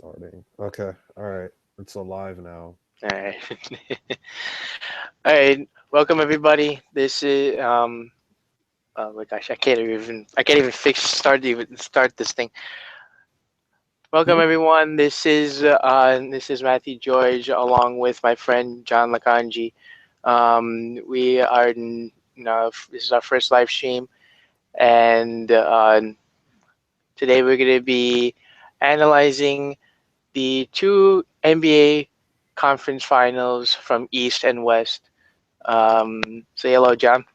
Starting. Okay. All right. It's alive now. All right. All right. Welcome everybody. This is oh my gosh, I can't even start this thing. Welcome Hmm? everyone. This is Matthew George along with my friend John Lakanji. We are this is our first live stream, and today we're going to be analyzing the two NBA conference finals from East and West. Say hello, John.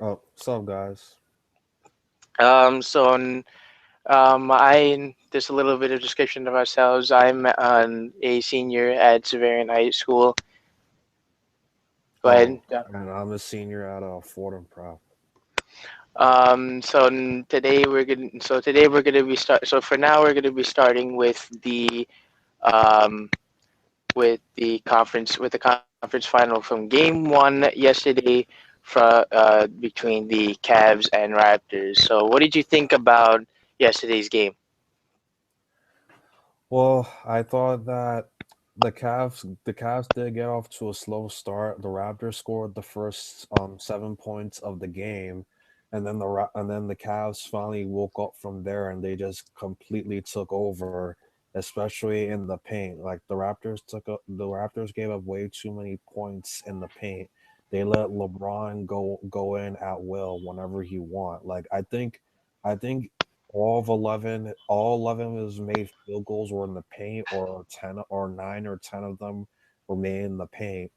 Oh, what's up, guys? I just a little bit of description of ourselves. I'm a senior at Severian High School. Go ahead, Oh, John. and I'm a senior at Fordham Prep. Today we're gonna be start. So for now, we're gonna be starting um, with the conference final from Game One yesterday, between the Cavs and Raptors. So what did you think about yesterday's game? Well, I thought that the Cavs did get off to a slow start. The Raptors scored the first 7 points of the game, and then the Cavs finally woke up from there and they just completely took over, especially in the paint. Like the Raptors gave up way too many points in the paint. They let LeBron go in at will whenever he want. I think all 11 of his made field goals were in the paint, or 10 or 9 or 10 of them were made in the paint.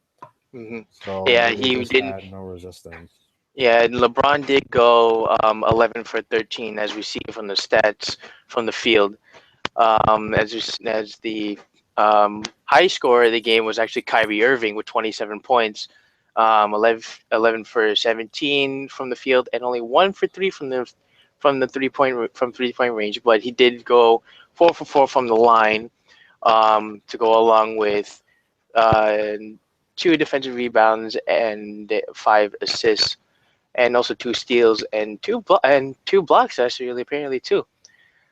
Hmm. So Yeah, they he just didn't. had no resistance. Yeah, and LeBron did go 11 for 13, as we see from the stats from the field. As the high score of the game was actually Kyrie Irving with 27 points, 11 for 17 from the field, and only 1 for 3 from 3 point range. But he did go 4 for 4 from the line, to go along with uh, 2 defensive rebounds and 5 assists, and also 2 steals and two blocks, actually, apparently too.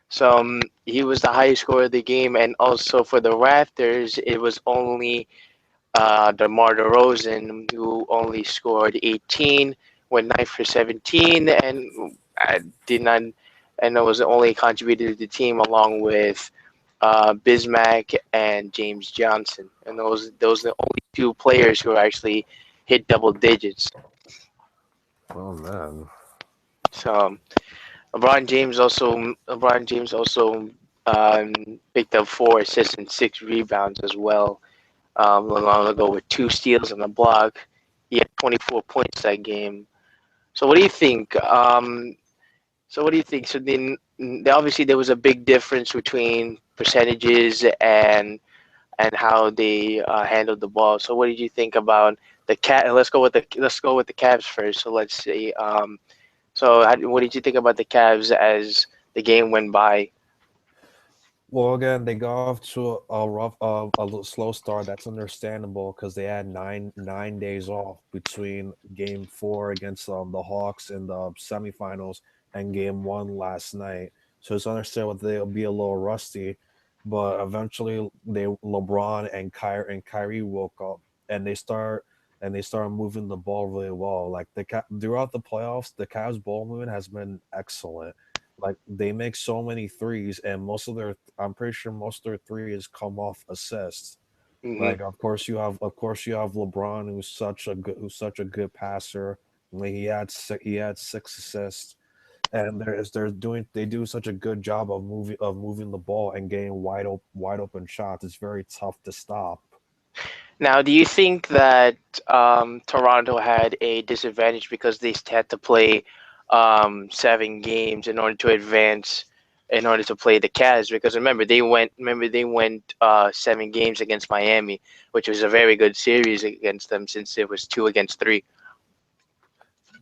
So he was the highest scorer of the game, and also for the Raptors, it was only DeMar DeRozan who only scored 18, went 9 for 17, and did not, and it was only contributed to the team along with Bismack and James Johnson, and those are the only 2 players who actually hit double digits. Oh man. So LeBron James also um, picked up 4 assists and 6 rebounds as well. Long ago with 2 steals and a block. He had 24 points that game. So what do you think? So then, obviously there was a big difference between percentages and how they handled the ball. So what did you think about the cat? Let's go with the Cavs first. So let's see. What did you think about the Cavs as the game went by? Well, again, they got off to a slow start. That's understandable because they had nine days off between Game 4 against the Hawks in the semifinals and Game 1 last night. So it's understandable they'll be a little rusty, but eventually LeBron and Kyrie woke up and they started moving the ball really well. Like throughout the playoffs, the Cavs ball movement has been excellent. Like they make so many threes, and I'm pretty sure most of their threes come off assists. Hmm. Like of course you have LeBron, who's such a good passer. Like he had 6 assists, and they do such a good job of moving the ball and getting wide open shots. It's very tough to stop. Now, do you think that Toronto had a disadvantage because they had to play 7 games in order to advance, in order to play the Cavs? Because remember they went 7 games against Miami, which was a very good series against them since it was 2 against 3.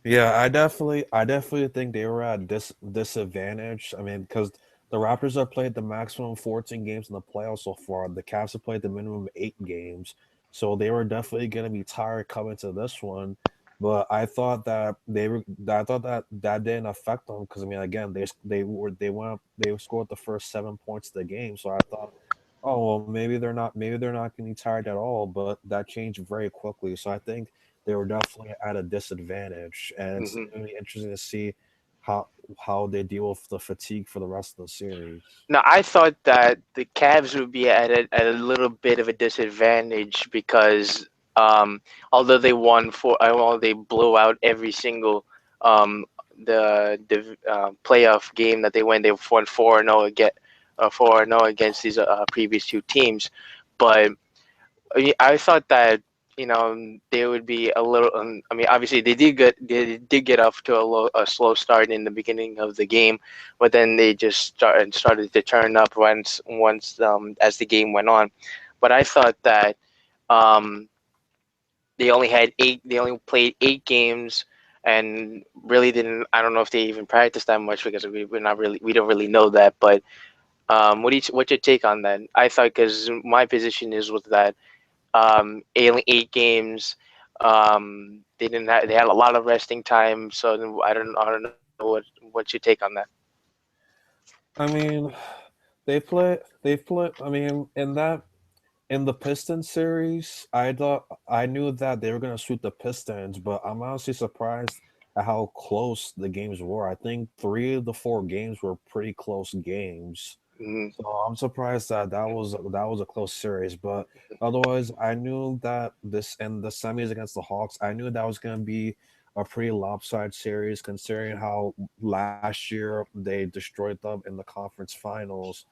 Yeah, I definitely think they were at disadvantage. I mean, because the Raptors have played the maximum 14 games in the playoffs so far. The Cavs have played the minimum 8 games, so they were definitely going to be tired coming to this one. But I thought that that didn't affect them because I mean, again, they scored the first 7 points of the game. So I thought, oh maybe they're not getting tired at all, but that changed very quickly. So I think they were definitely at a disadvantage, and it's Hmm. going to be interesting to see how how they deal with the fatigue for the rest of the series. Now, I thought that the Cavs would be at a little bit of a disadvantage because although they won well, they blew out every single um, the playoff game that they won. They won 4-0 against these previous two teams, but I thought that they would be a little. I mean, obviously they did get off to a slow start in the beginning of the game, but then they just started to turn up once as the game went on. But I thought that um, they only had eight. They only played 8 games, and really didn't. I don't know if they even practiced that much because we're not really. We don't really know that. But what's your take on that? I thought because my position is with that only 8 games. They had a lot of resting time, so I don't know what's your take on that. I mean, they play. I mean, in the Pistons series, I knew that they were gonna sweep the Pistons, but I'm honestly surprised at how close the games were. I think 3 of the 4 games were pretty close games. Hmm. So I'm surprised that that was a close series. But otherwise, I knew that this in the semis against the Hawks, I knew that was going to be a pretty lopsided series, considering how last year they destroyed them in the conference finals,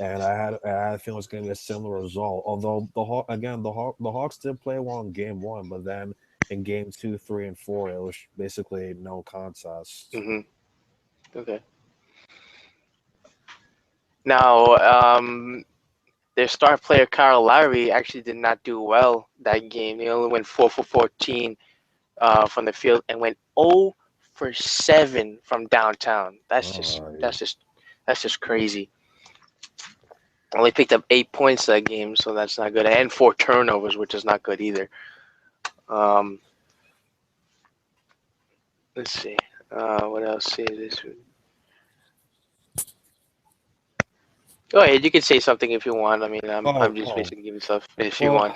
and I had a feeling it was going to be a similar result. Although the Hawks did play well in game one, but then in game two, three, and four, it was basically no contest. Hmm. Okay. Now, their star player Kyle Lowry actually did not do well that game. He only went 4 for 14 from the field and went 0 for 7 from downtown. Uh, That's just crazy. Only picked up 8 points that game, so that's not good, and 4 turnovers, which is not good either. Um, let's see. What else? See this. Go ahead. You can say something if you want. I mean, I'm oh, just oh. basically giving stuff if you Well, want.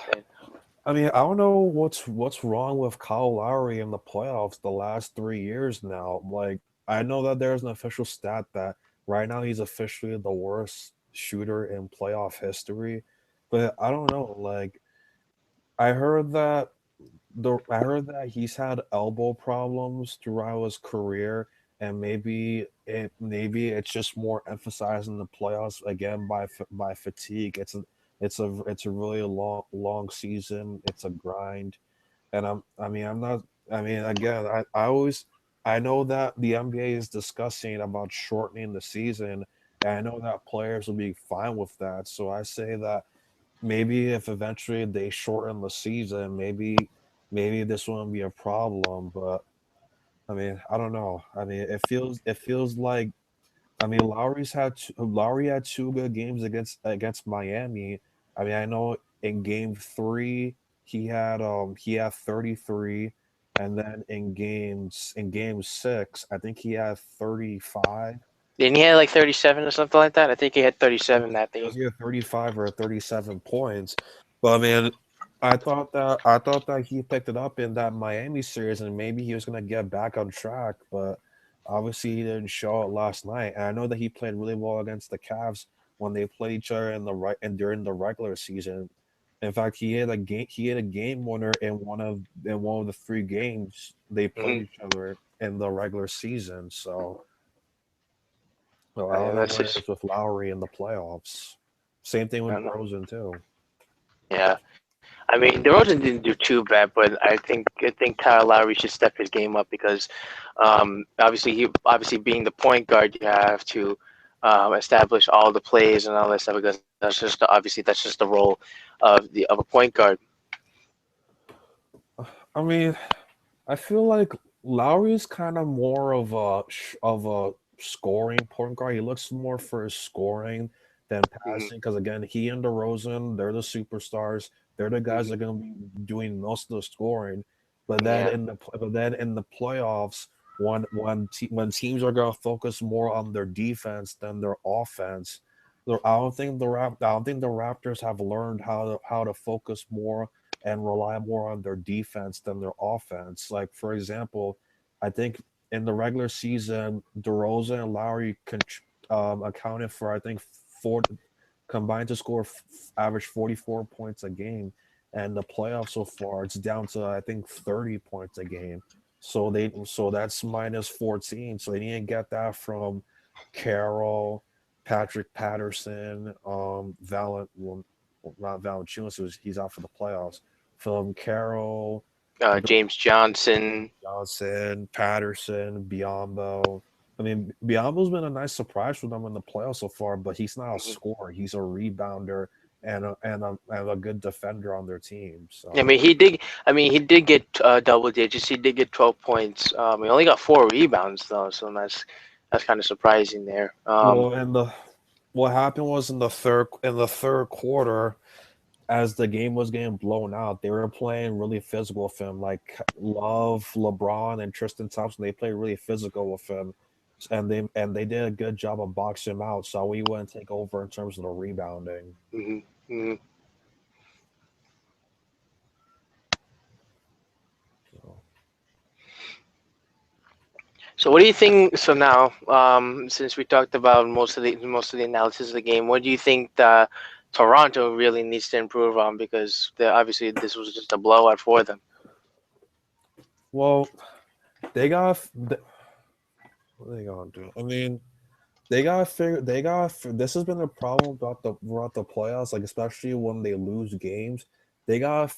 I mean, I don't know what's wrong with Kyle Lowry in the playoffs the last 3 years now. Like, I know that there's an official stat that right now he's officially the worst shooter in playoff history, but I don't know. Like, I heard that I heard that he's had elbow problems throughout his career, and maybe it's just more emphasized in the playoffs again by fatigue. It's a really long season. It's a grind, and I'm not. I mean, again, I know that the NBA is discussing about shortening the season, and I know that players will be fine with that. So I say that maybe if eventually they shorten the season, maybe this won't be a problem. But I mean, I don't know. I mean, it feels like I mean Lowry had 2 good games against Miami. I mean, I know in game 3 he had 33, and then in game 6 I think he had 35. Didn't he have like 37 or something like that? I think he had It 37 was that it game. was either 35 or 37 points. But I mean, I thought that he picked it up in that Miami series and maybe he was gonna get back on track, but obviously he didn't show it last night. And I know that he played really well against the Cavs when they played each other in the right and during the regular season. In fact, he had a game winner in one of the 3 games they played Hmm. each other in the regular season. So well, I don't know That's what it just is with Lowry in the playoffs. Same thing I with don't know. DeRozan too. Yeah, I mean, DeRozan didn't do too bad, but I think Kyle Lowry should step his game up because obviously being the point guard, you have to establish all the plays and all that stuff because that's just the role of a point guard. I mean, I feel like Lowry's kind of more of a scoring point guard. He looks more for his scoring than Hmm. passing because again, he and DeRozan, they're the superstars. They're the guys Hmm. that are going to be doing most of the scoring. Yeah. But then in the playoffs, when teams are going to focus more on their defense than their offense, I don't think the Raptors have learned how to focus more and rely more on their defense than their offense. Like for example, I think in the regular season, DeRozan and Lowry accounted for I think four combined to score average 44 points a game, and the playoffs so far it's down to I think 30 points a game. So that's minus 14. So they didn't get that from Carroll, Patrick Patterson, well, not Valanciunas, he's out for the playoffs. From Carroll, James Johnson. Johnson, Patterson, Biombo. I mean, Biombo's been a nice surprise for them in the playoffs so far, but he's not a Mhm. scorer. He's a rebounder and a good defender on their team. I So, mean, he did. I mean, he did get double digits. He did get 12 points. He only got 4 rebounds though, so that's kind of surprising there. well, and the what happened was in the third quarter, as the game was getting blown out, they were playing really physical with him. Like Love, LeBron, and Tristan Thompson, they played really physical with him, and they did a good job of boxing him out. So we wouldn't take over in terms of the rebounding. Hmm. Hmm. So, So what do you think? So now, since we talked about most of the analysis of the game, what do you think Toronto really needs to improve on? Because obviously this was just a blowout for them. well, they got what are they gonna do? I mean, they gotta figure. This has been a problem throughout the playoffs. Like especially when they lose games, they gotta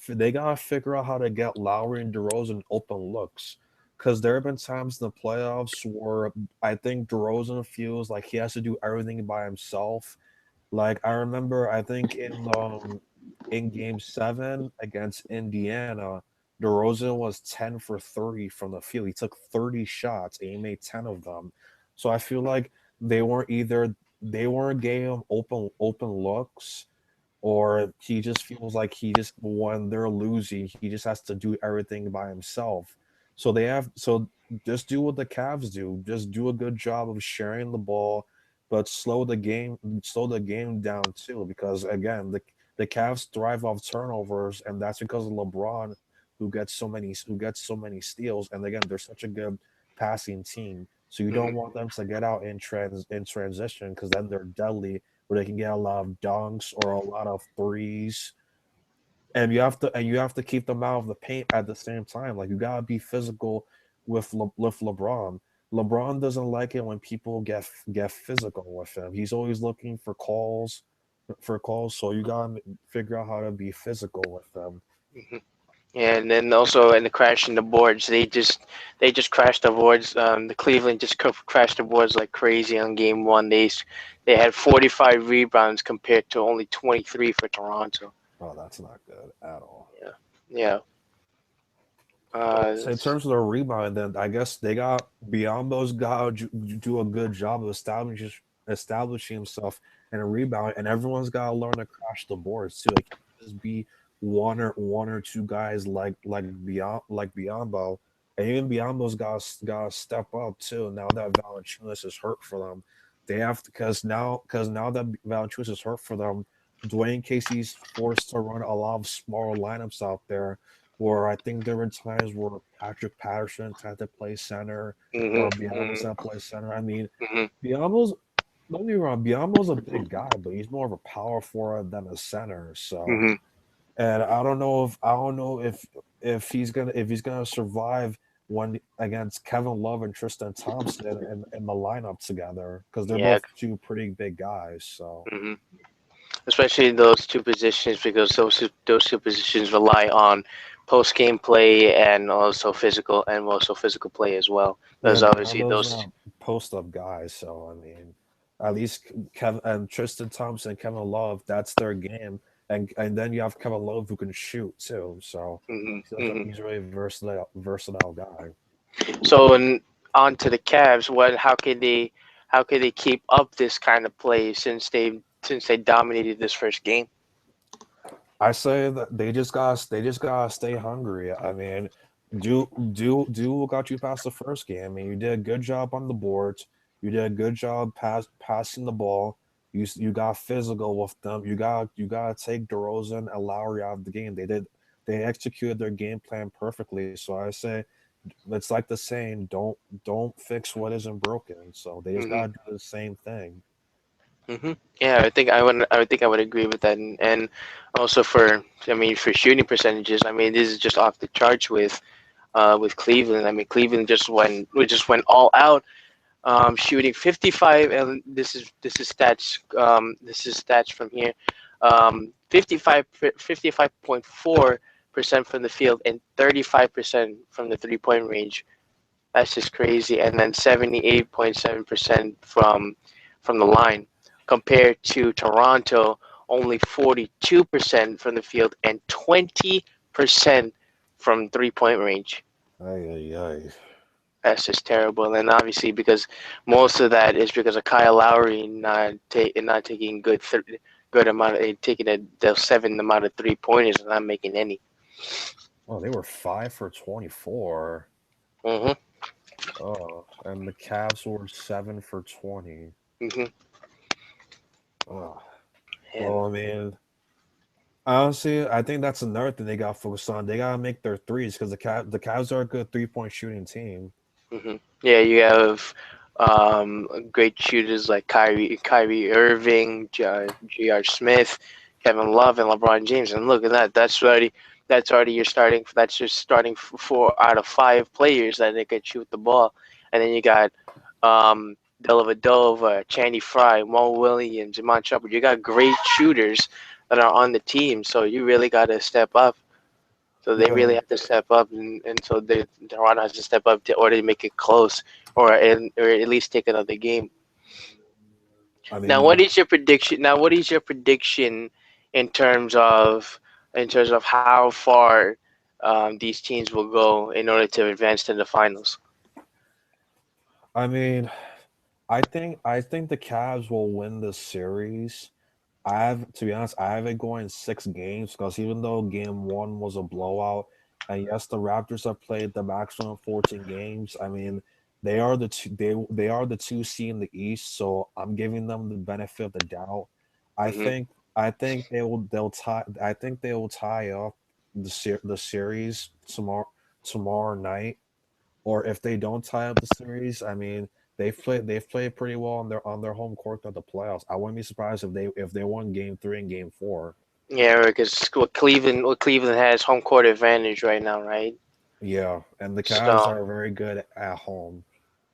figure out how to get Lowry and DeRozan open looks. Because there have been times in the playoffs where I think DeRozan feels like he has to do everything by himself. Like I remember, I think in Game 7 against Indiana, DeRozan was 10 for 30 from the field. He took 30 shots and he made 10 of them. So I feel like they weren't either they weren't getting him open looks, or he just feels like he just when they're losing, he just has to do everything by himself. So just do what the Cavs do. Just do a good job of sharing the ball, but slow the game down too. Because again, the Cavs thrive off turnovers, and that's because of LeBron, who gets so many steals. And again, they're such a good passing team. So you don't Hmm. want them to get out in transition because then they're deadly where they can get a lot of dunks or a lot of threes. And you have to keep them out of the paint at the same time. Like you gotta be physical with LeBron. LeBron doesn't like it when people get physical with him. He's always looking for calls. So you gotta figure out how to be physical with them. Hmm. And then also in the crashing the boards, they just crashed the boards. The Cleveland just crashed the boards like crazy on game one. They had 45 rebounds compared to only 23 for Toronto. Oh, that's not good at all. Yeah, yeah. But in That's, terms of the rebound, then I guess they got Biombo's got to do a good job of establishing himself and a rebound, and everyone's got to learn to crash the boards too. Like just be one or two guys like Biombo, and even Biombo's got to step up too. Now that Valanciunas is hurt for them, they have to because now that Valanciunas is hurt for them, Dwayne Casey's forced to run a lot of smaller lineups out there where I think there were times where Patrick Patterson had to play center hmm. or Biombo's Hmm. had to play center. I mean, Hmm. Biombo's don't get me wrong, Biombo's a big guy, but he's more of a power forward than a center. So, Hmm. and I don't know if he's gonna survive when against Kevin Love and Tristan Thompson in the lineup together because they're Yeah. both two pretty big guys. So. Hmm. Especially in those two positions because those two positions rely on post game play and also physical play as well. Yeah, Because obviously Biyombo's those. a post up guy, so I mean, at least Kevin and Tristan Thompson, Kevin Love, that's their game, and then you have Kevin Love who can shoot too. So Hmm. Hmm. he's a really versatile guy. So on to the Cavs. How can they keep up this kind of play since they dominated this first game? I say that they just gotta stay hungry. I mean, do what got you past the first game. I mean, you did a good job on the boards. You did a good job passing the ball. You got physical with them. You got to take DeRozan and Lowry out of the game. They executed their game plan perfectly. So I say it's like the saying, don't fix what isn't broken. So they just Hmm. gotta do the same thing. Hmm. Yeah, I would agree with that, and also for I mean for shooting percentages, I mean this is just off the charts with Cleveland. I mean Cleveland just went all out, shooting 55, and this is stats from here, 55.4% from the field and 35% from the 3-point range. That's just crazy. And then 78.7% from the line, compared to Toronto, only 42% from the field and 20% from 3-point range. Ay ay ay. That's just terrible. And obviously, because most of that is because of Kyle Lowry not taking good amount of taking the 7 amount of 3-pointers and not making any. Oh, they were 5 for 24. Mhm. Oh, and the Cavs were 7 for 20. Mhm. Oh, And well, I mean, honestly, I think that's another thing they got focused on. They gotta make their threes because the Cavs are a good 3-point shooting team. yeah, you have great shooters like Kyrie Irving, J.R. Smith, Kevin Love, and LeBron James. And look at that. That's already your starting. That's just starting 4 out of 5 players that they could shoot the ball. And then you got Dellavedova, Chaney Frye, Mo Williams, Iman Shumpert. You got great shooters that are on the team. So you really got to step up. So they Yeah, really have to step up, and so Toronto has to step up to order to make it close, or at least take another game. I Now, mean, what is your prediction? Now, what is your prediction in terms of how far these teams will go in order to advance to the finals? I mean, I think the Cavs will win this series. To be honest, I have it going 6 games because even though game one was a blowout, and yes, the Raptors have played the maximum 14 games. I mean, they are the two seed in the East, so I'm giving them the benefit of the doubt. I Hmm. think I think they'll tie. I think they will tie up the series tomorrow night. Or if they don't tie up the series, I mean, they've played pretty well on their home court of the playoffs. I wouldn't be surprised if they won game three and game four. Yeah, because what Cleveland has home court advantage right now, right? Yeah, and the Cavs So are very good at home.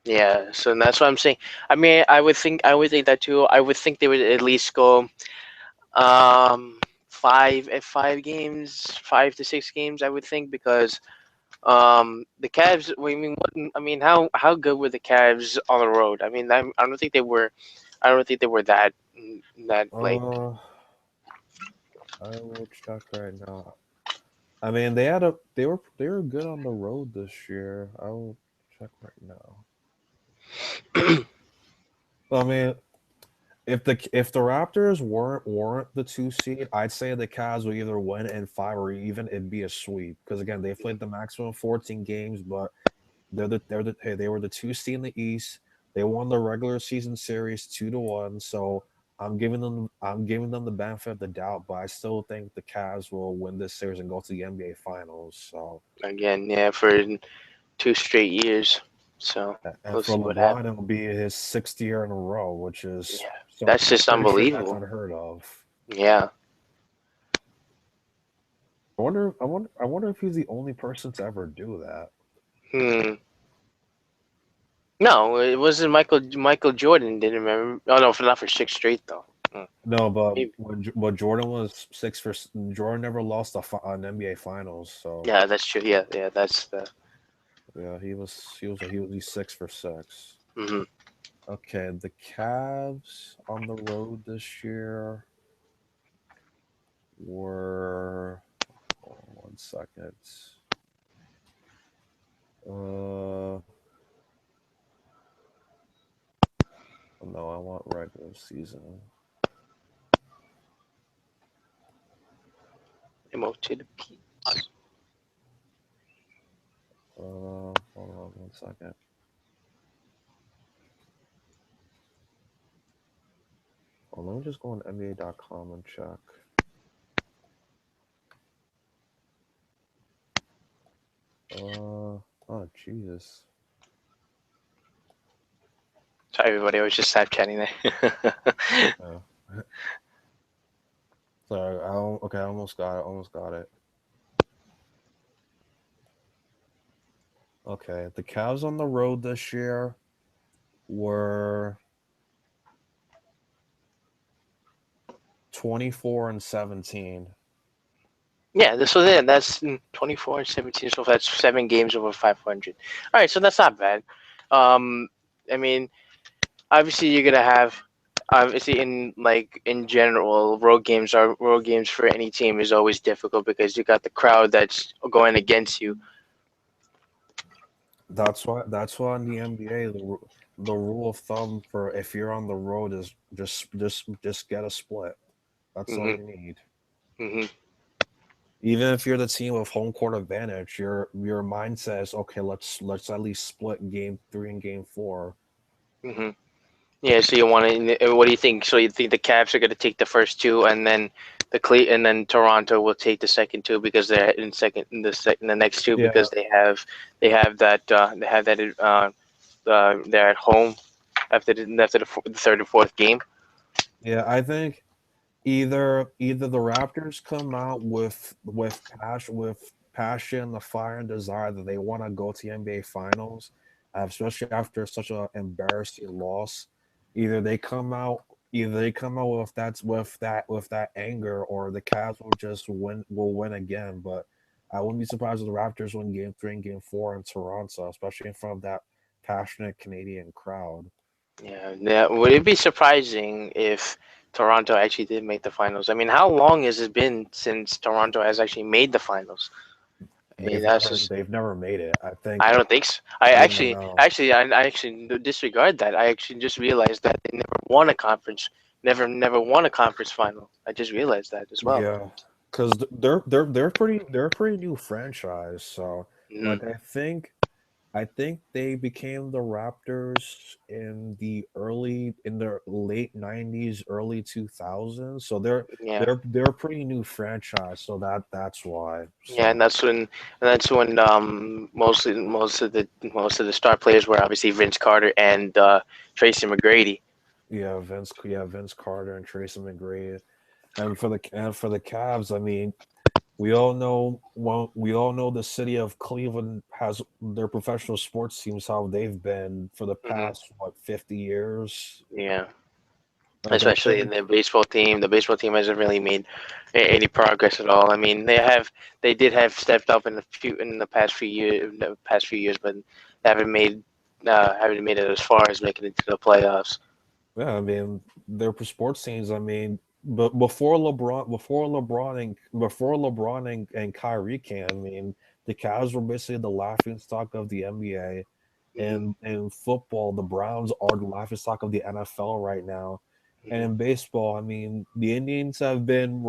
yeah, so that's what I'm saying. I mean, I would think that too. I would think they would at least go Um, 5 games, 5 to 6 games, I would think, because the Cavs. I mean, how good were the Cavs on the road? I mean, I don't think they were. I don't think they were that like. Uh, I will check right now. I mean, they were good on the road this year. I will check right now. I mean, if the Raptors weren't the 2 seed, I'd say the Cavs would either win in five or even it'd be a sweep. Because again, they played the maximum 14 games, but they were the 2 seed in the East. They won the regular season series 2-1. So I'm giving them the benefit of the doubt, but I still think the Cavs will win this series and go to the NBA Finals. So Again, yeah, for 2 straight years. So and we'll for see what LeBron, happens. it'll be his 6th year in a row, which Yeah, is that's something I'm just pretty sure that's unbelievable. unheard of. Yeah. I wonder if he's the only person to ever do that. Hmm. No, it wasn't Michael Jordan. Didn't remember. Oh no, not for 6 straight though. Hmm. No, but Maybe. when Jordan was Jordan never lost an NBA Finals. So Yeah, that's true. Yeah, yeah, that's the. yeah, he's 6 for 6. Hmm. Okay, the Cavs on the road this year were. Oh, 1 second. Uh, no, I want regular season. Mo to the P. Hold on 1 second. Oh, let me just go on NBA.com and check. Oh Jesus. Sorry, everybody. I was just Snapchatting there. Uh, sorry, okay, I almost got it. Almost got it. Okay, the Cavs on the road this year were 24-17. Yeah, so then that's 24 and 17. So that's 7 games over 500. All right, so that's not bad. Um, I mean, obviously you're gonna have obviously in general road games for any team is always difficult because you got the crowd that's going against you. That's why in the NBA the rule of thumb for if you're on the road is just get a split. That's all Hmm. you need. Hmm. Even if you're the team with home court advantage, your mindset is okay. Let's at least split game 3 and game 4. Hmm. Yeah, so you want to? What do you think? So you think the Cavs are going to take the first two, and then and then Toronto will take the second two because they're in second in the next two Yeah, because they have that they're at home the third and fourth game. yeah. I think either the Raptors come out with passion, the fire and desire that they want to go to the NBA Finals, especially after such an embarrassing loss. Either they come out either they come out with that anger, or the Cavs will win again. But I wouldn't be surprised if the Raptors win game 3 and game 4 in Toronto, especially in front of that passionate Canadian crowd. Yeah, yeah. Would it be surprising if Toronto actually did make the finals? I mean, how long has it been since Toronto has actually made the finals? I mean, They've that's never just they've never made it. I I think don't think so. yeah, no. I actually disregard that. I actually just realized that they never won a conference final. I just realized that as well. Yeah, because they're a pretty new franchise. So Hmm. like I think they became the Raptors in the late '90s, early 2000s. So they're Yeah, they're they're a pretty new franchise. So that's why. yeah, So and that's when most of the star players were obviously Vince Carter and Tracy McGrady. Vince Carter and Tracy McGrady, and for the Cavs, I mean, we all know the city of Cleveland has their professional sports teams, how they've been for the Hmm. past 50 years. Yeah. Like I Especially in think, the baseball team. The baseball team hasn't really made any progress at all. I mean, they did have stepped up in the past few years, but they haven't made it as far as making it to the playoffs. yeah, I mean their sports teams. I mean, but before LeBron and Kyrie came, I mean the Cavs were basically the laughing stock of the NBA. Hmm. And in football, the Browns are the laughing stock of the NFL right now. And Hmm. in baseball, I mean, the Indians they've been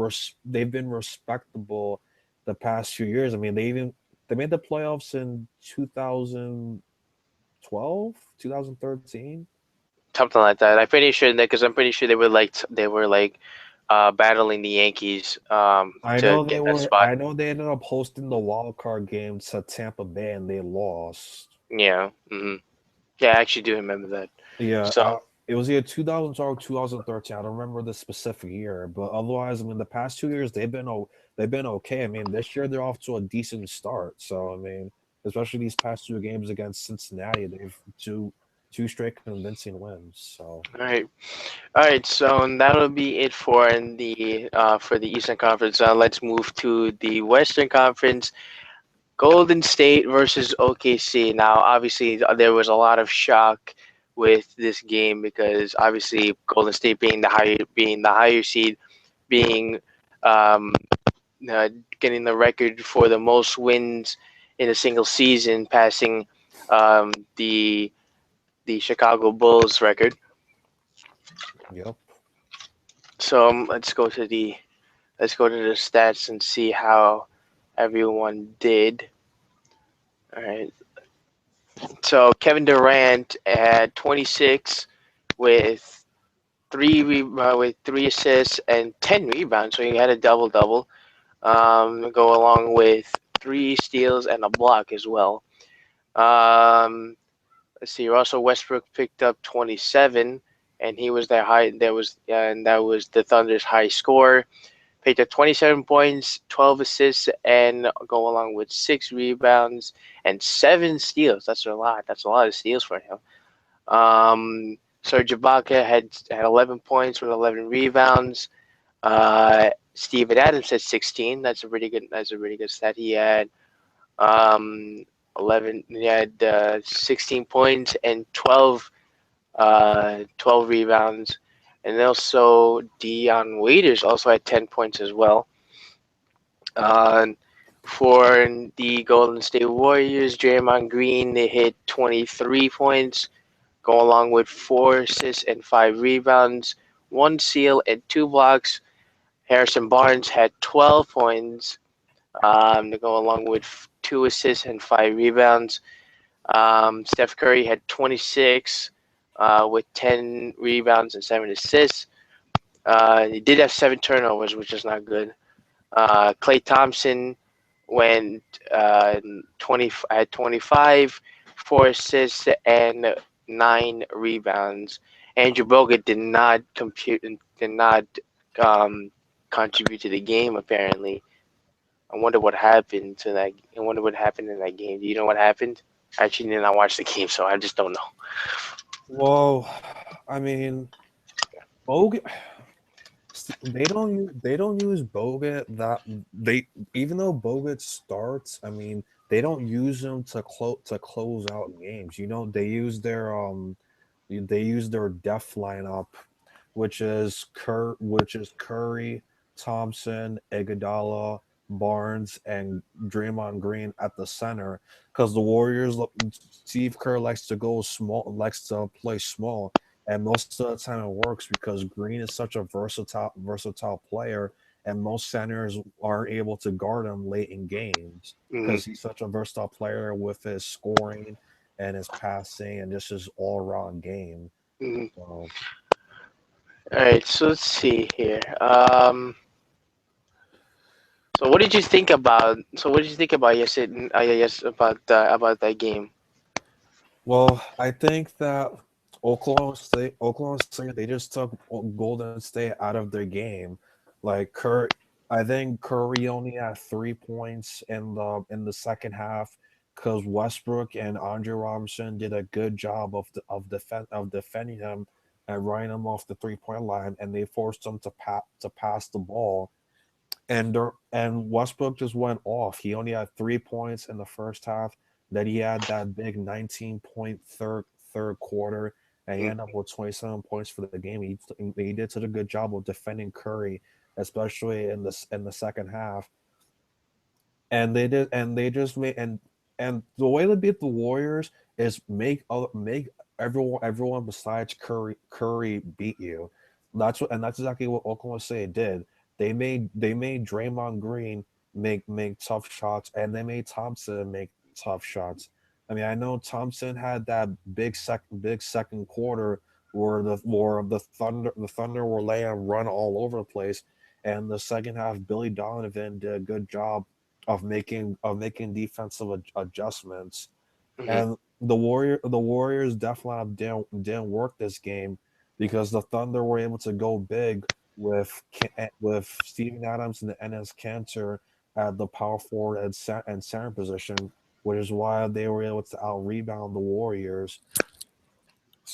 respectable the past few years. I mean, they made the playoffs in 2012, 2013. Something like that. I'm pretty sure that because I'm pretty sure they were like battling the Yankees to get that spot. I know they ended up hosting the wild card game to Tampa Bay and they lost. Yeah. Hmm. Yeah, I actually do remember that. Yeah, So. it was either 2012 or 2013. I don't remember the specific year, but otherwise, I mean, the past 2 years they've been okay. I mean, this year they're off to a decent start. So I mean, especially these past 2 games against Cincinnati, they've two straight convincing wins. So All right. All right, so that'll be it for the Eastern Conference. Let's move to the Western Conference. Golden State versus OKC. Now, obviously, there was a lot of shock with this game because obviously Golden State being the higher seed, being um, uh, getting the record for the most wins in a single season, passing um, the the Chicago Bulls record. yep, So let's go to the stats and see how everyone did. All right. So Kevin Durant had 26 with with 3 assists and 10 rebounds. So he had a double double. Go along with 3 steals and a block as well. Um, let's see. Russell Westbrook picked up 27, and he was their high. That was the Thunder's high score. Picked up 27 points, 12 assists, and go along with 6 rebounds and 7 steals. That's a lot. That's a lot of steals for him. Serge Ibaka had 11 points with 11 rebounds. Steven Adams had 16. That's a pretty good. That's a really good stat. He had um, 11. He had 16 points and 12 rebounds. And also Dion Waiters also had 10 points as well. Uh, for the Golden State Warriors, Draymond Green, they hit 23 points, go along with 4 assists and 5 rebounds, 1 steal and 2 blocks. Harrison Barnes had 12 points, to go along with 2 assists and 5 rebounds. Steph Curry had 26 with 10 rebounds and 7 assists. He did have 7 turnovers, which is not good. Klay Thompson went 20 at 25, 4 assists and 9 rebounds. Andrew Bogut did not um, contribute to the game apparently. I wonder what happened to that. I wonder what happened in that game. Do you know what happened? I actually did not watch the game, so I just don't know. Well, I mean, Bogut. They don't use Bogut that they even though Bogut starts, I mean, they don't use him to close out games. They use their def lineup, which is Curry, Thompson, Iguodala, Barnes, and Draymond Green at the center. Because the Warriors, Steve Kerr likes to go small, likes to play small, and most of the time it works because Green is such a versatile player, and most centers aren't able to guard him late in games Hmm. because he's such a versatile player with his scoring and his passing and just his all around game. Hmm. So All right, so let's see here. So what did you think about? So what did you think about yesterday? Yes, about that game. well, I think that Oklahoma State, they just took Golden State out of their game. Like I think Curry only had 3 points in the second half because Westbrook and Andre Robinson did a good job of defending him and running him off the 3 point line, and they forced him to pass the ball. And Westbrook just went off. He only had 3 points in the first half. Then he had that big 19-point third quarter, and he Mm, ended up with 27 points for the game. He did such a good job of defending Curry, especially in the second half. And they just made and the way to beat the Warriors is make everyone besides Curry beat you. That's exactly what Oklahoma City did. They made Draymond Green make tough shots, and they made Thompson make tough shots. I mean, I know Thompson had that big second quarter where the Thunder were laying run all over the place, and the second half Billy Donovan did a good job of making defensive adjustments. mhm. And the Warriors definitely didn't work this game because the Thunder were able to go big with Steven Adams and the NS Cantor at the power forward and center position, which is why they were able to out rebound the Warriors.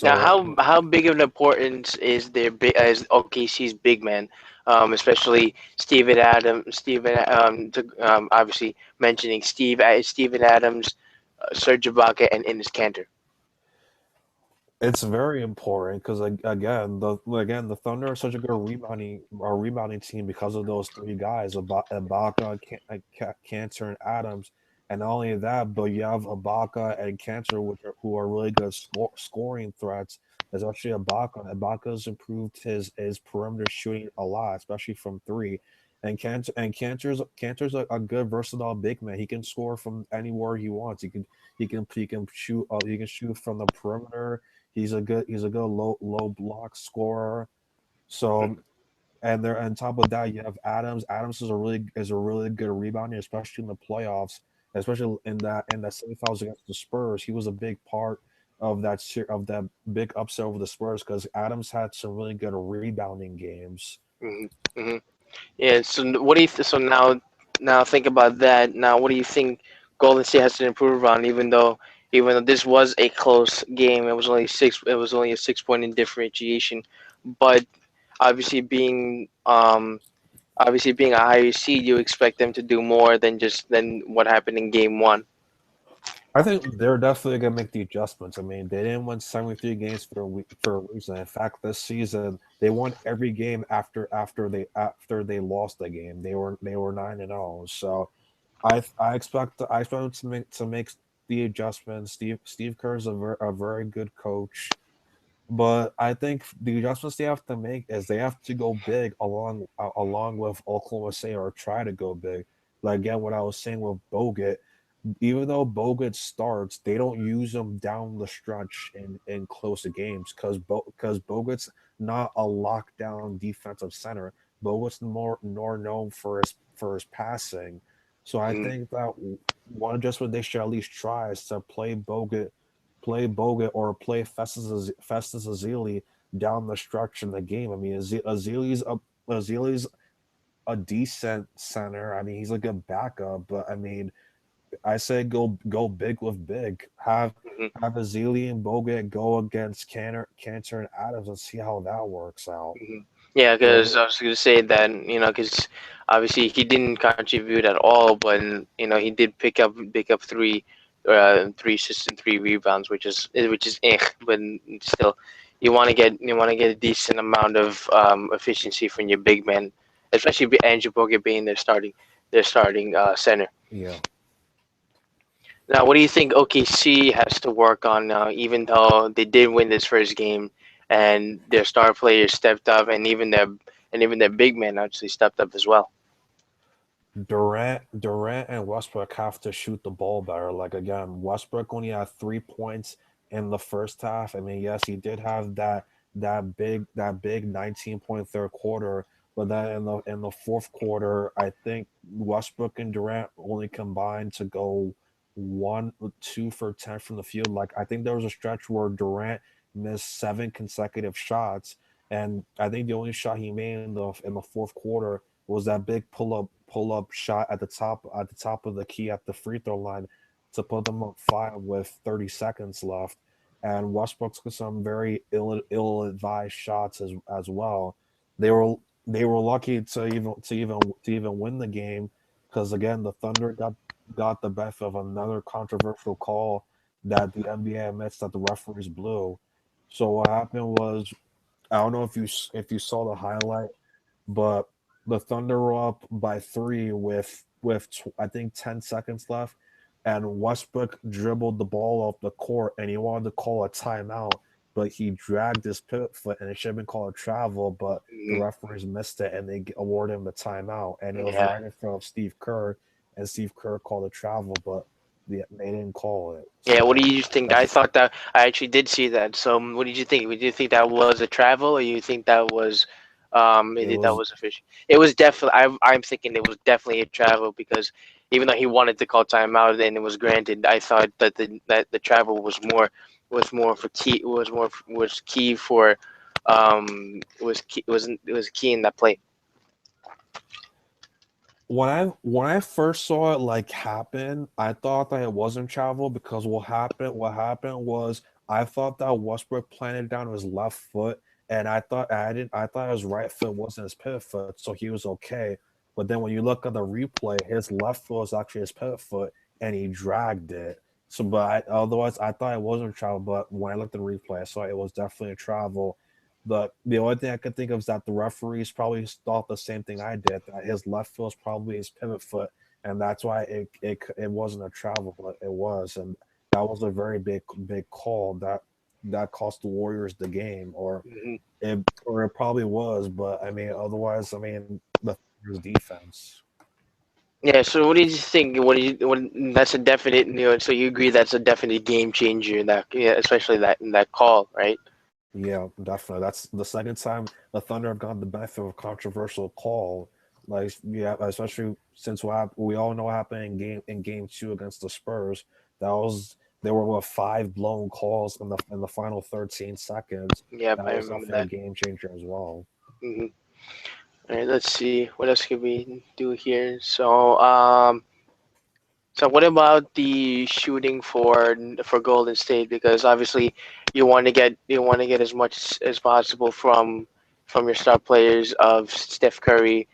Now, So how big of an importance is their big as OKC's big man, especially obviously mentioning Steven Adams, Serge Ibaka, and Enes Kanter. it's very important because again the Thunder are such a good rebounding team because of those three guys, Ibaka, Cantor, and Adams. And not only that, but you have Ibaka and Cantor, who are really good scoring threats. Especially Ibaka. Ibaka's improved his perimeter shooting a lot, especially from three. And Cantor's a good versatile big man. He can score from anywhere he wants. He can shoot from the perimeter. He's a good low block scorer. So and there on top of that, you have Adams. Adams is a really good rebounder, especially in the playoffs, especially in that semifinals against the Spurs. He was a big part of of that big upset over the Spurs because Adams had some really good rebounding games. Hmm. Hmm. Yeah. So what do you so now think about that. Now, what do you think Golden State has to improve on? Even though this was a close game, it was only six. It was only a 6 point in differentiation, but obviously being a higher seed, you expect them to do more than what happened in game one. I think they're definitely gonna make the adjustments. I mean, they didn't win 73 games for a reason. In fact, this season they won every game after they lost the game. They were 9-0. So I expect them to make the adjustments. Steve Kerr is a very good coach. But I think the adjustments they have to make is they have to go big along with Oklahoma City or try to go big. Like again, what I was saying with Bogut, even though Bogut starts, they don't use him down the stretch in close games because Bogut's not a lockdown defensive center. Bogut's more known for his passing. So I Mhm. think that one adjustment they should at least try is to play Bogut or play Festus Ezeli down the stretch in the game. I mean, Ezeli's a decent center. I mean, he's a good backup, but I mean, I say go big with big. Mhm. Have Ezeli and Bogut go against Cantor and Adams and see how that works out. Mhm. Yeah, Right? because I was going to say that because obviously he didn't contribute at all, but he did pick up three assists and three rebounds, which is but still, you want to get a decent amount of efficiency from your big man, especially Andrew Bogut being their starting center. Yeah. Now, what do you think OKC has to work on now, even though they did win this first game and their star players stepped up and even their big man actually stepped up as well? Durant and Westbrook have to shoot the ball better. Like again, Westbrook only had 3 points in the first half. I mean, yes, he did have that big 19-point third quarter, but then in the fourth quarter, I think Westbrook and Durant only combined to go 1 2 for 10 from the field. Like I think there was a stretch where Durant missed 7 consecutive shots, and I think the only shot he made in the fourth quarter was that big pull up shot at the top of the key at the free throw line to put them up five with 30 seconds left. And Westbrook took some very ill advised shots as well. They were they were lucky to even win the game because again the Thunder got the best of another controversial call that the NBA admits that the referees blew. So what happened was I don't know if you saw the highlight, but the Thunder were up by three I think 10 seconds left, and Westbrook dribbled the ball off the court, and he wanted to call a timeout, but he dragged his pivot foot, and it should have been called a travel, but the Mhm. referees missed it, and they awarded him the timeout, and it was Yeah. right in front of Steve Kerr, and Steve Kerr called a travel, but they didn't call it. Yeah, what So do you think? I that's thought that I actually did see that. So, what did you think? Did you think that was a travel, or you think it that was was official? It was definitely. I'm thinking it was definitely a travel because even though he wanted to call timeout and it was granted, I thought that the travel was more for key was key for was key in that play. when I first saw it like happen, I thought that it wasn't travel because what happened was I thought that Westbrook planted down his left foot, and I thought his right foot wasn't his pivot foot, so he was okay. But then when you look at the replay, his left foot was actually his pivot foot, and he dragged it. So, otherwise, I thought it wasn't travel. But when I looked at the replay, I saw it was definitely a travel. The only thing I could think of is that the referees probably thought the same thing I did, that his left foot was probably his pivot foot, and that's why it wasn't a travel, but it was, and that was a very big call that cost the Warriors the game, Hmm. or it probably was, but I mean, otherwise, I mean, the Thunder defense. Yeah. So, what did you think? That's a definite. So you agree that's a definite game changer. That, yeah, especially that call, right? Yeah, definitely. That's the second time the Thunder have gotten the benefit of a controversial call. Like, yeah, especially since we all know what happened in game 2 against the Spurs. That was there were what, five blown calls in the final 13 seconds. Yep, That I was remember definitely a that. game changer as well. Hmm. All right, let's see what else can we do here. So what about the shooting for Golden State? Because obviously you want to get as much as possible from your star players of Steph Curry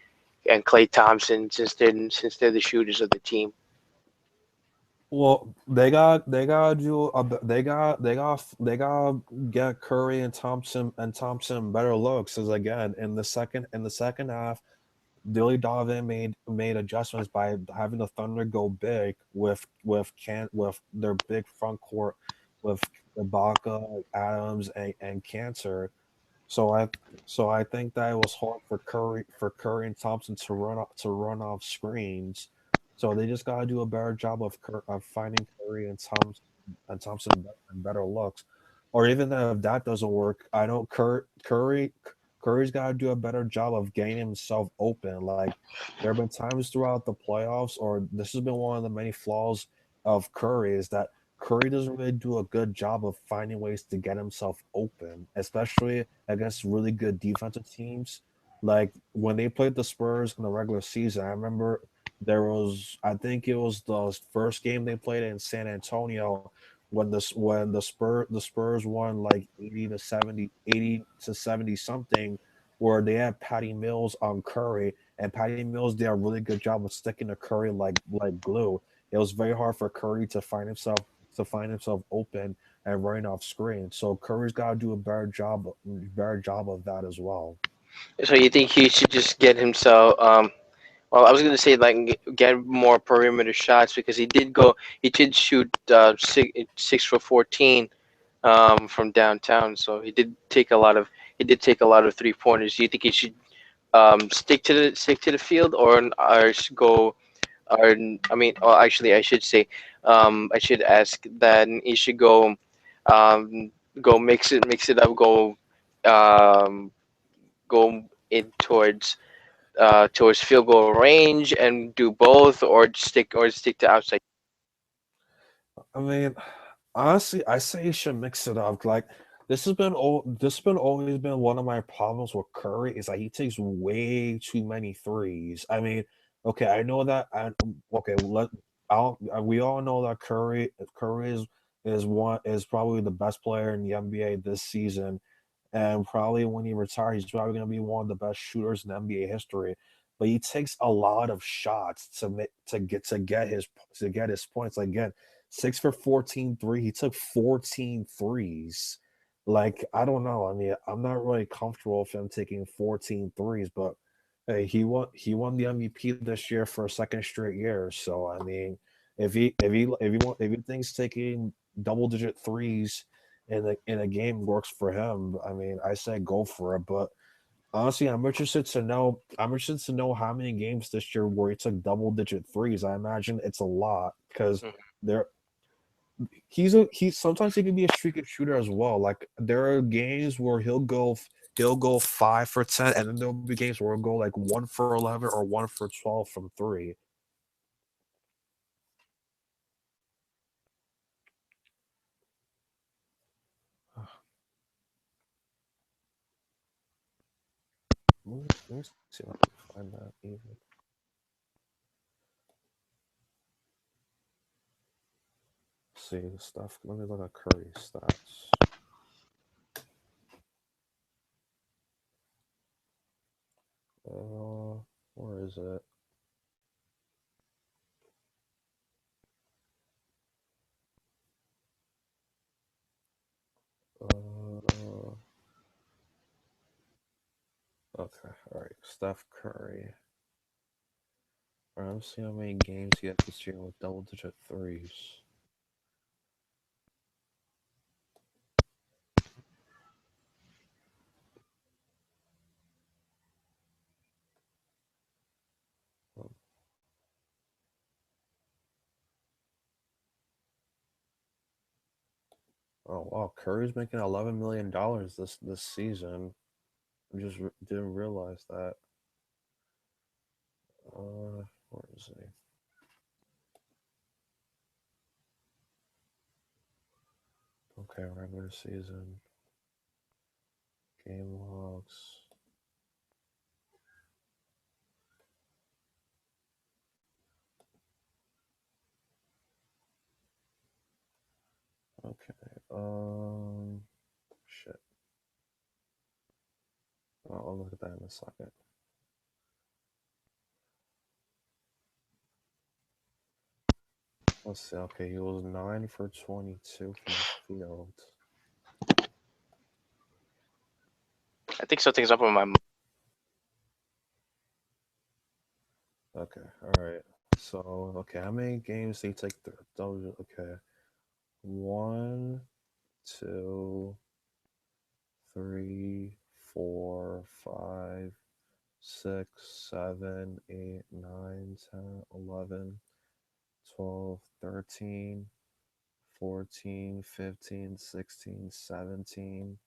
and Klay Thompson, since they're the shooters of the team. Well, they got to do they got get Curry and Thompson better looks, as again in the second half Billy Donovan made adjustments by having the Thunder go big with their big front court with Ibaka, Adams, and Cantor. So I think that it was hard for Curry and Thompson to run off screens. So they just gotta do a better job of finding Curry and better looks. Or even if that doesn't work, I know Curry's gotta do a better job of getting himself open. Like there have been times throughout the playoffs, or this has been one of the many flaws of Curry, is that Curry doesn't really do a good job of finding ways to get himself open, especially against really good defensive teams. Like when they played the Spurs in the regular season, I remember I think it was the first game they played in San Antonio when the Spurs won like 80 to 70 something, where they had Patty Mills on Curry, and Patty Mills did a really good job of sticking to Curry like glue. It was very hard for Curry to find himself open and running off screen. So Curry's got to do a better job of that as well. So you think he should just get himself? Well, I was gonna say like get more perimeter shots because he did shoot 6 for 14 from downtown. So he did take a lot of 3 pointers. Do you think he should stick to the field or go or I mean, well, actually, I should say, I should ask that he should um, go mix it up, um, go in towards field goal range and do both, or stick to outside. I mean, honestly, I say you should mix it up. Like this has been always been one of my problems with Curry is that he takes way too many threes. I mean, okay, I know that. Okay, we all know that Curry is probably the best player in the NBA this season, and probably when he retires, he's probably going to be one of the best shooters in NBA history. But he takes a lot of shots to get his points. Like, again, 6 for 14 he took 14 threes. Like, I don't know. I mean, I'm not really comfortable with him taking 14 threes, but hey, he won the MVP this year for a second straight year. So I mean, if he thinks taking double digit threes in a game works for him, I mean, I say go for it. But honestly, I'm interested to know how many games this year where he took double digit threes. I imagine it's a lot because there he sometimes he can be a streaky shooter as well. Like there are games where he'll go 5 for 10, and then there'll be games where he'll go like 1 for 11 or 1 for 12 from three. Let me see if I can find that even. See the stuff. Let me look at Curry stats. Where is it? Uh, okay, all right. Steph Curry. All right, let's see how many games he had this year with double digit threes. Um, Oh wow, Curry's making $11 million this season. I just didn't realize that. Where is he? Okay, regular season game logs. Okay. Shit. I'll look at that in a second. Let's see. Okay, he was 9 for 22 from the field. I think something's up with my. Okay, all right. So, okay, how many games did he take? Okay, 1, 2, 3, 4, 5, 6, 7, 8, 9, 10, 11, 12, 13, 14, 15, 16, 17,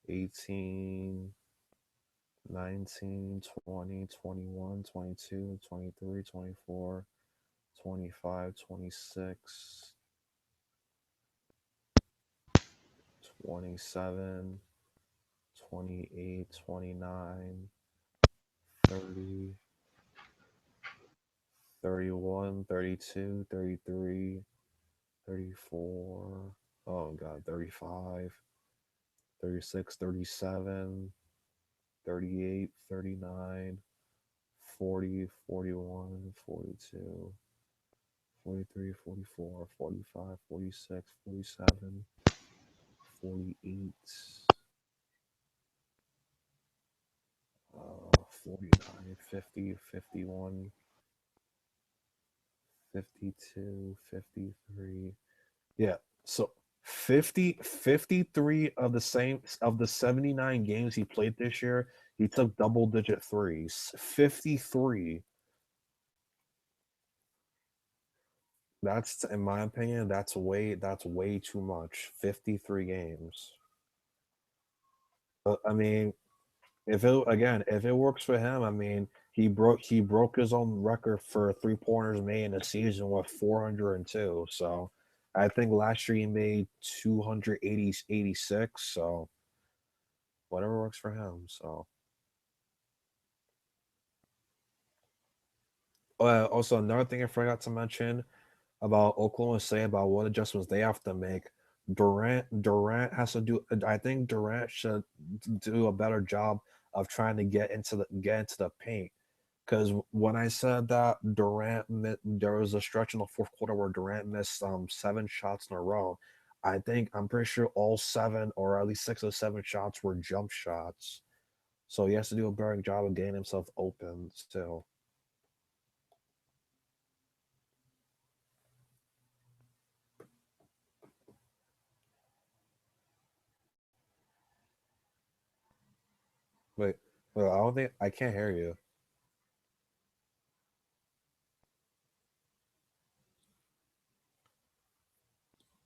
18, 19, 20, 21, 22, 23, 24, 25, 26, 27, 28, 29, 30, 31, 32, 33, 34. Oh god, 35, 36, 37, 38, 39, 40, 41, 42, 43, 44, 45, 46, 47, 48, 49, 50, 51, 52, 53. Yeah. So 53 of the 79 games he played this year, he took double digit threes. 53. That's in my opinion, that's way too much. 53 games. I mean, if it works for him, I mean, he broke his own record for 3 pointers made in a season with 402. So I think last year he made 286. So whatever works for him. So also another thing I forgot to mention about Oklahoma City about what adjustments they have to make. Durant has to do. I think Durant should do a better job of trying to get into the paint. Because when I said that there was a stretch in the fourth quarter where Durant missed 7 shots in a row. I'm pretty sure all 7 or at least 6 or 7 shots were jump shots. So he has to do a better job of getting himself open still. Wait, I don't think I can't hear you.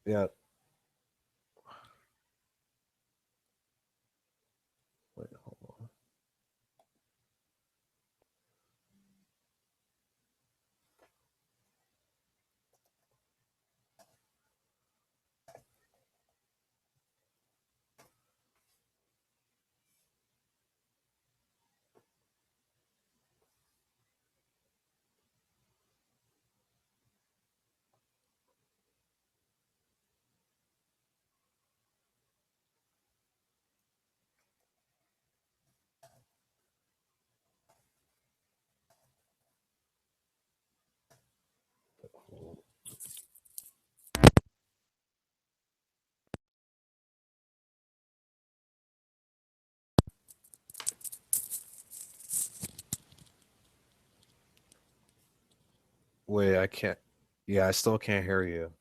Yeah. Wait, hold on. Wait, I can't. Yeah, I still can't hear you.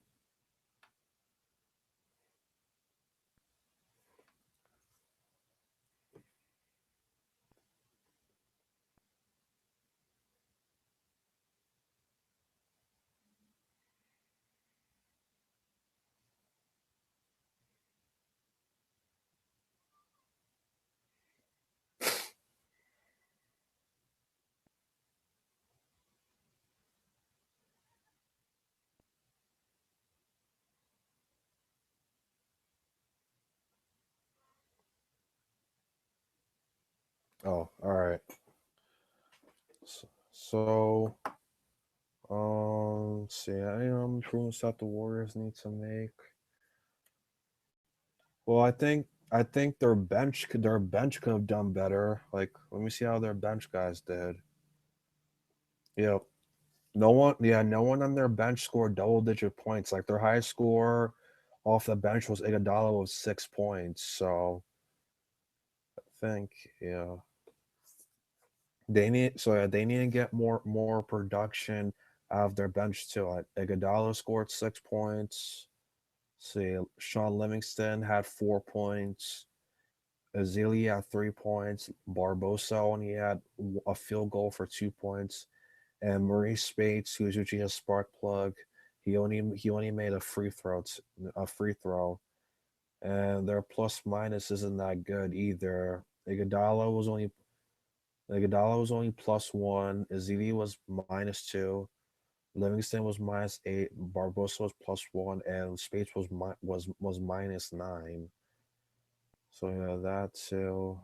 Oh, all right. So, let's see. Improvements that the Warriors need to make. Well, I think their bench could have done better. Like, let me see how their bench guys did. Yeah, no one on their bench scored double digit points. Like their highest score off the bench was Iguodala with 6 points. So I think yeah, they need to get more production out of their bench too. Like Iguodala scored 6 points. See, Sean Livingston had 4 points. Azili had 3 points. Barbosa only had a field goal for 2 points. And Maurice Spates, who's usually a spark plug, he only made a free throw, and their plus minus isn't that good either. Iguodala was only +1. Azili was -2. Livingston was -8. Barbosa was +1, and Spates was -9. So yeah, that too.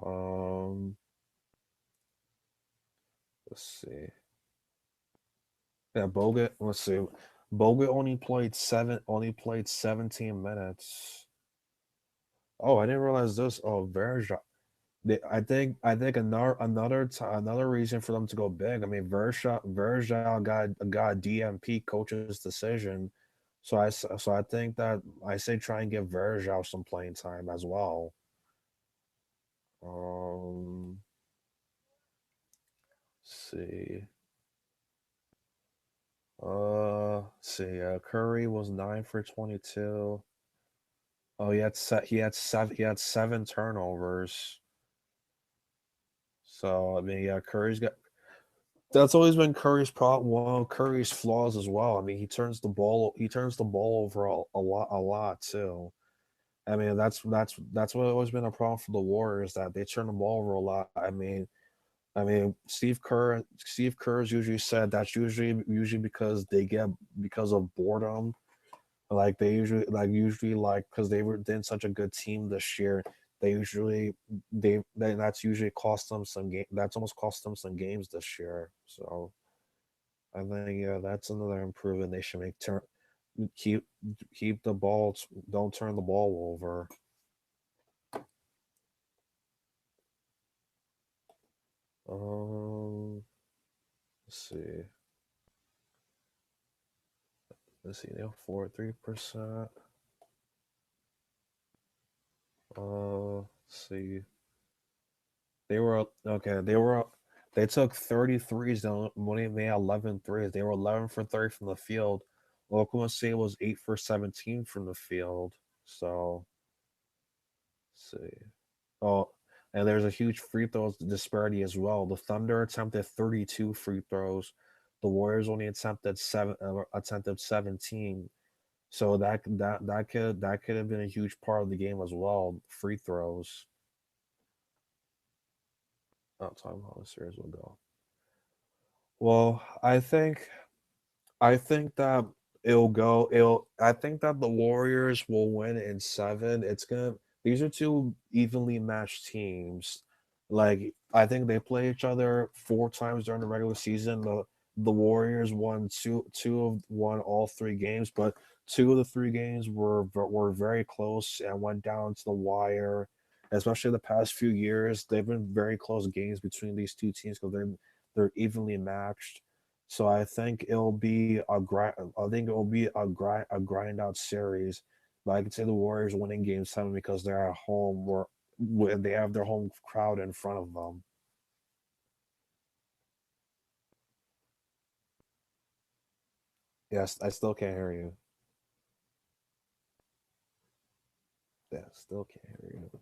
Let's see. Yeah, Bogut. Let's see. Bogut only played 17 minutes. Oh, I didn't realize this. Oh, Verja. I think another reason for them to go big. I mean, Verja got DMP coach's decision, so I think that I say try and give Verja some playing time as well. Um, see. See. Curry was 9 for 22. Oh, he had 7 turnovers. So I mean, yeah, Curry's got. That's always been Curry's problem. One of Curry's flaws as well. I mean, he turns the ball over a lot too. I mean, that's what always been a problem for the Warriors, that they turn the ball over a lot. I mean, Steve Kerr's usually said that's usually because of boredom. Like they usually because they were in such a good team this year. That's usually cost them some game. That's almost cost them some games this year. So I think yeah, that's another improvement they should make. Keep keep the ball. Don't turn the ball over. Let's see. Let's see. They have 43%. Let's see. They were okay. They took 33s. They only made 11 threes. They were 11 for 30 from the field. Oklahoma State was 8 for 17 from the field. So, let's see. Oh, and there's a huge free throws disparity as well. The Thunder attempted 32 free throws. The Warriors only attempted 17. So that could have been a huge part of the game as well. Free throws. I'll talk about how the series will go. Well, I think that I think that the Warriors will win in 7. These are two evenly matched teams. Like I think they play each other 4 times during the regular season. The Warriors won all 3 games, but 2 of the 3 games were very close and went down to the wire. Especially the past few years, they've been very close games between these two teams because they're evenly matched. So I think it'll be a grind. I think it will be a grind out series. But I could say the Warriors winning Game 7 because they're at home, where they have their home crowd in front of them. Yes, I still can't hear you. Yeah, still can't hear you.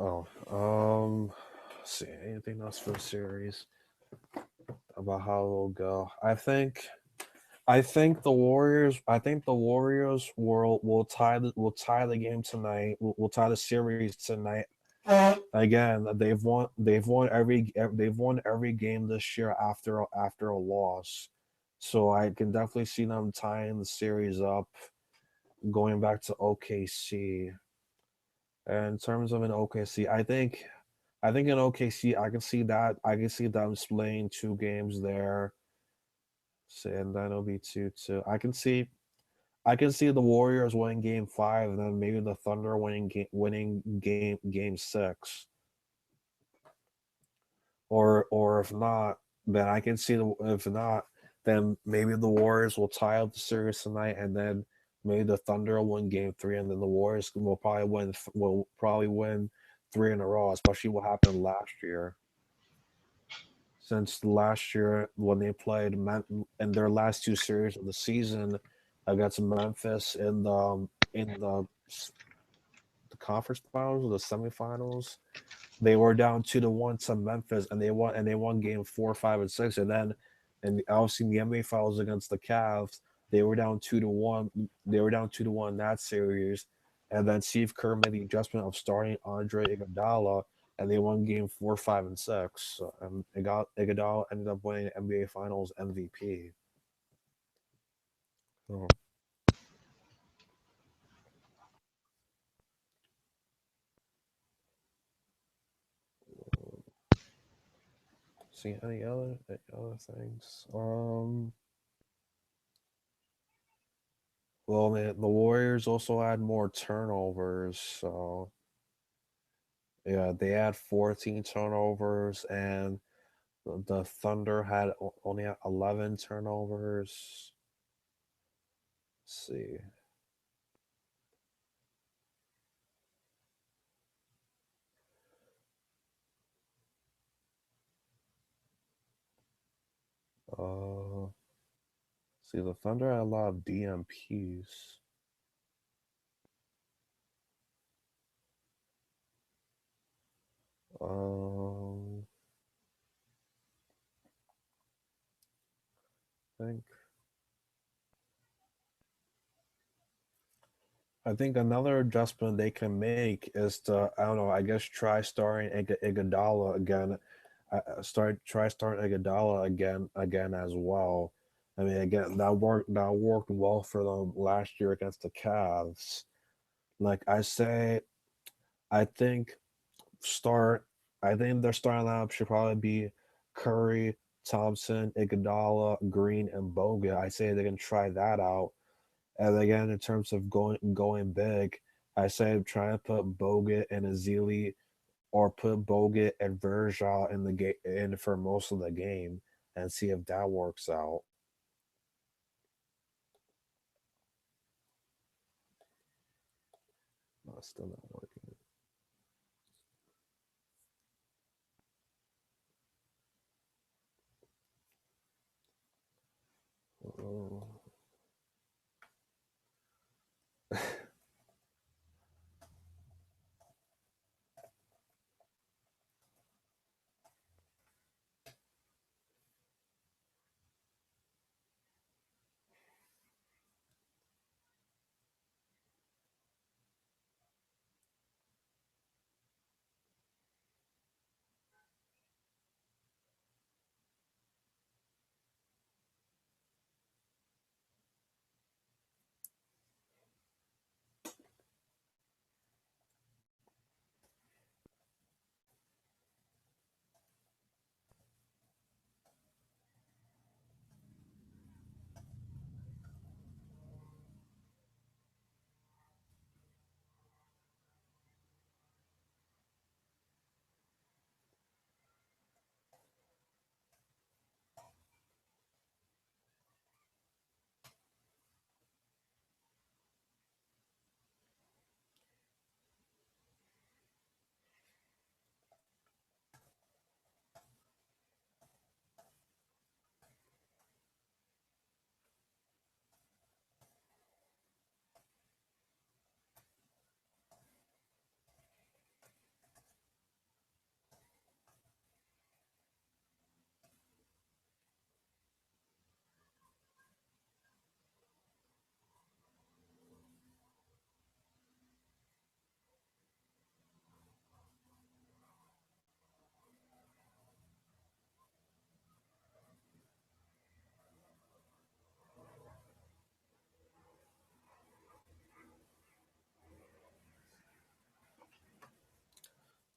Oh, let's see, anything else for the series about how it'll go? I think the Warriors. I think the Warriors will tie the game tonight. Will tie the series tonight. Again, they've won every game this year after a loss. So I can definitely see them tying the series up, going back to OKC. And in terms of an OKC, I think in OKC I can see them playing two games there. So, and then it'll be 2-2. I can see the Warriors winning game 5 and then maybe the Thunder winning game 6. Or if not, then I can see if not, then maybe the Warriors will tie up the series tonight, and then maybe the Thunder will win game 3, and then the Warriors will probably win 3 in a row, especially what happened last year. Since last year when they played in their last two series of the season against Memphis in the conference finals or the semifinals, they were down 2-1 to Memphis, and they won game 4, 5, and 6, and then and obviously in the NBA finals against the Cavs, they were down 2-1. They were down 2-1 in that series, and then Steve Kerr made the adjustment of starting Andre Iguodala, and they won game 4, 5, and 6. And Iguodala ended up winning NBA Finals MVP. So, see any other things? Well, man, the Warriors also had more turnovers, so yeah, they had 14 turnovers, and the Thunder only had 11 turnovers. Let's see. Uh, see, the Thunder had a lot of DMPs. Um, I think I think another adjustment they can make is to, I don't know, I guess try starting Iguodala again. Try starting Iguodala again as well. I mean, again, that worked well for them last year against the Cavs. Like I say, I think start. I think their starting lineup should probably be Curry, Thompson, Iguodala, Green, and Bogut. I say they can try that out. And again, in terms of going big, I say try to put Bogut and Azili, or put Bogut and Verja in the game in for most of the game, and see if that works out. No, it's still not working. Oh.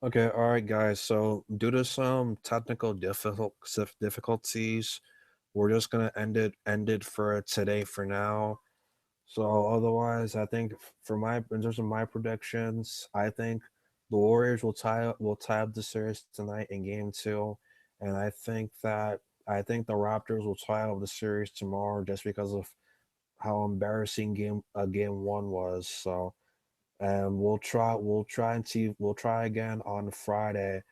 Okay, all right, guys. So due to some technical difficulties, we're just gonna end it for today for now. So otherwise, I think for my in terms of my predictions, I think the Warriors will tie up the series tonight in Game 2, and I think the Raptors will tie up the series tomorrow just because of how embarrassing game 1 was. So and we'll try again on Friday,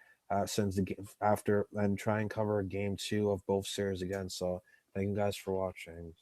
since the game after and try and cover Game 2 of both series again. So thank you guys for watching.